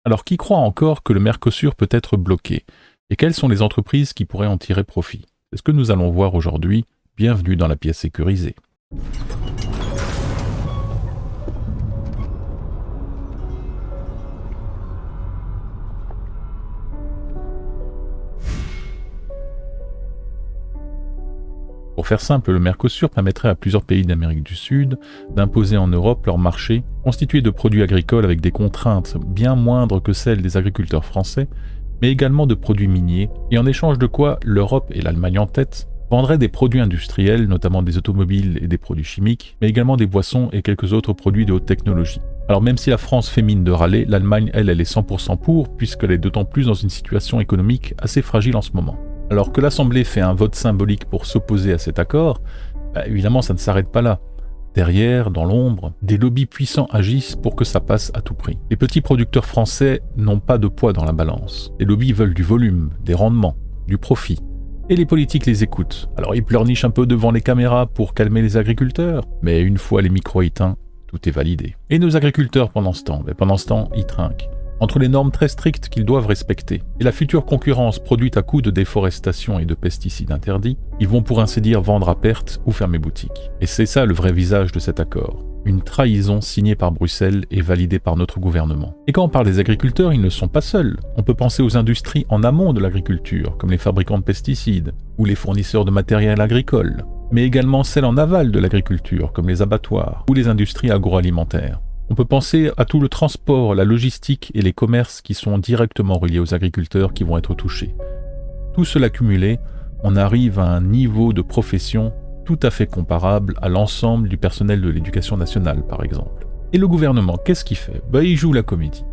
Alors qui croit encore que le Mercosur peut être bloqué? Et quelles sont les entreprises qui pourraient en tirer profit? C'est ce que nous allons voir aujourd'hui. Bienvenue dans la pièce sécurisée. Pour faire simple, le Mercosur permettrait à plusieurs pays d'Amérique du Sud d'imposer en Europe leur marché constitué de produits agricoles avec des contraintes bien moindres que celles des agriculteurs français, mais également de produits miniers, et en échange de quoi l'Europe, et l'Allemagne en tête, vendraient des produits industriels, notamment des automobiles et des produits chimiques, mais également des boissons et quelques autres produits de haute technologie. Alors même si la France fait mine de râler, l'Allemagne, elle est 100% pour, puisqu'elle est d'autant plus dans une situation économique assez fragile en ce moment. Alors que l'Assemblée fait un vote symbolique pour s'opposer à cet accord, évidemment ça ne s'arrête pas là. Derrière, dans l'ombre, des lobbies puissants agissent pour que ça passe à tout prix. Les petits producteurs français n'ont pas de poids dans la balance. Les lobbies veulent du volume, des rendements, du profit. Et les politiques les écoutent. Alors ils pleurnichent un peu devant les caméras pour calmer les agriculteurs, mais une fois les micros éteints, tout est validé. Et nos agriculteurs pendant ce temps, ils trinquent. Entre les normes très strictes qu'ils doivent respecter et la future concurrence produite à coups de déforestation et de pesticides interdits, ils vont pour ainsi dire vendre à perte ou fermer boutique. Et c'est ça le vrai visage de cet accord. Une trahison signée par Bruxelles et validée par notre gouvernement. Et quand on parle des agriculteurs, ils ne sont pas seuls. On peut penser aux industries en amont de l'agriculture, comme les fabricants de pesticides ou les fournisseurs de matériel agricole, mais également celles en aval de l'agriculture, comme les abattoirs ou les industries agroalimentaires. On peut penser à tout le transport, la logistique et les commerces qui sont directement reliés aux agriculteurs qui vont être touchés. Tout cela cumulé, on arrive à un niveau de profession tout à fait comparable à l'ensemble du personnel de l'éducation nationale, par exemple. Et le gouvernement, qu'est-ce qu'il fait? Il joue la comédie.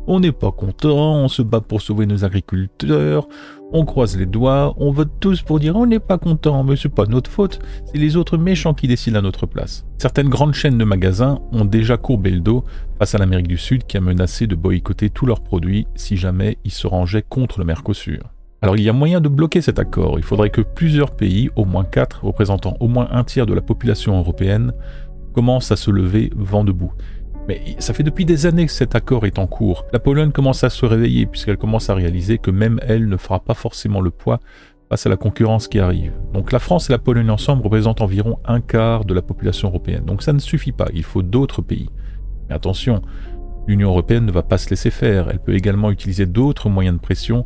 On n'est pas content, on se bat pour sauver nos agriculteurs, on croise les doigts, on vote tous pour dire on n'est pas content, mais c'est pas notre faute, c'est les autres méchants qui décident à notre place. Certaines grandes chaînes de magasins ont déjà courbé le dos face à l'Amérique du Sud qui a menacé de boycotter tous leurs produits si jamais ils se rangeaient contre le Mercosur. Alors il y a moyen de bloquer cet accord, il faudrait que plusieurs pays, au moins 4, représentant au moins un tiers de la population européenne, commencent à se lever vent debout. Mais ça fait depuis des années que cet accord est en cours. La Pologne commence à se réveiller puisqu'elle commence à réaliser que même elle ne fera pas forcément le poids face à la concurrence qui arrive. Donc la France et la Pologne ensemble représentent environ un quart de la population européenne. Donc ça ne suffit pas, il faut d'autres pays. Mais attention, l'Union européenne ne va pas se laisser faire. Elle peut également utiliser d'autres moyens de pression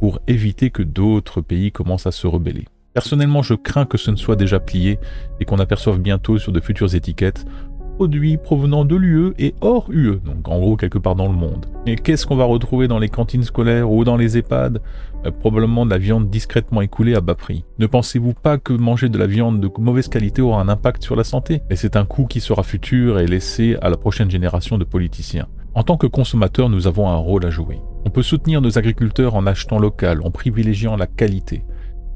pour éviter que d'autres pays commencent à se rebeller. Personnellement, je crains que ce ne soit déjà plié et qu'on aperçoive bientôt sur de futures étiquettes produits provenant de l'UE et hors UE, donc en gros quelque part dans le monde. Et qu'est-ce qu'on va retrouver dans les cantines scolaires ou dans les EHPAD? Probablement de la viande discrètement écoulée à bas prix. Ne pensez-vous pas que manger de la viande de mauvaise qualité aura un impact sur la santé? Et c'est un coût qui sera futur et laissé à la prochaine génération de politiciens. En tant que consommateurs, nous avons un rôle à jouer. On peut soutenir nos agriculteurs en achetant local, en privilégiant la qualité.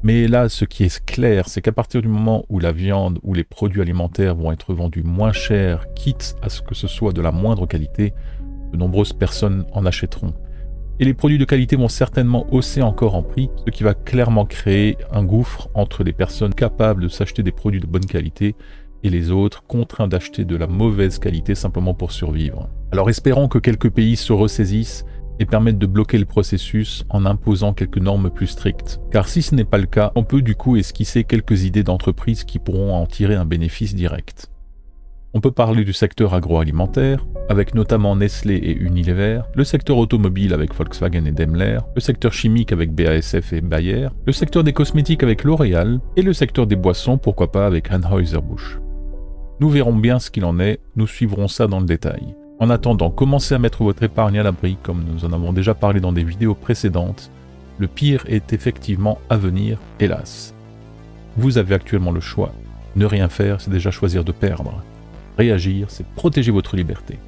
Mais là, ce qui est clair, c'est qu'à partir du moment où la viande ou les produits alimentaires vont être vendus moins cher, quitte à ce que ce soit de la moindre qualité, de nombreuses personnes en achèteront. Et les produits de qualité vont certainement hausser encore en prix, ce qui va clairement créer un gouffre entre les personnes capables de s'acheter des produits de bonne qualité et les autres contraints d'acheter de la mauvaise qualité simplement pour survivre. Alors espérons que quelques pays se ressaisissent et permettent de bloquer le processus en imposant quelques normes plus strictes. Car si ce n'est pas le cas, on peut du coup esquisser quelques idées d'entreprises qui pourront en tirer un bénéfice direct. On peut parler du secteur agroalimentaire, avec notamment Nestlé et Unilever, le secteur automobile avec Volkswagen et Daimler, le secteur chimique avec BASF et Bayer, le secteur des cosmétiques avec L'Oréal, et le secteur des boissons, pourquoi pas avec Anheuser-Busch. Nous verrons bien ce qu'il en est, nous suivrons ça dans le détail. En attendant, commencez à mettre votre épargne à l'abri, comme nous en avons déjà parlé dans des vidéos précédentes. Le pire est effectivement à venir, hélas. Vous avez actuellement le choix. Ne rien faire, c'est déjà choisir de perdre. Réagir, c'est protéger votre liberté.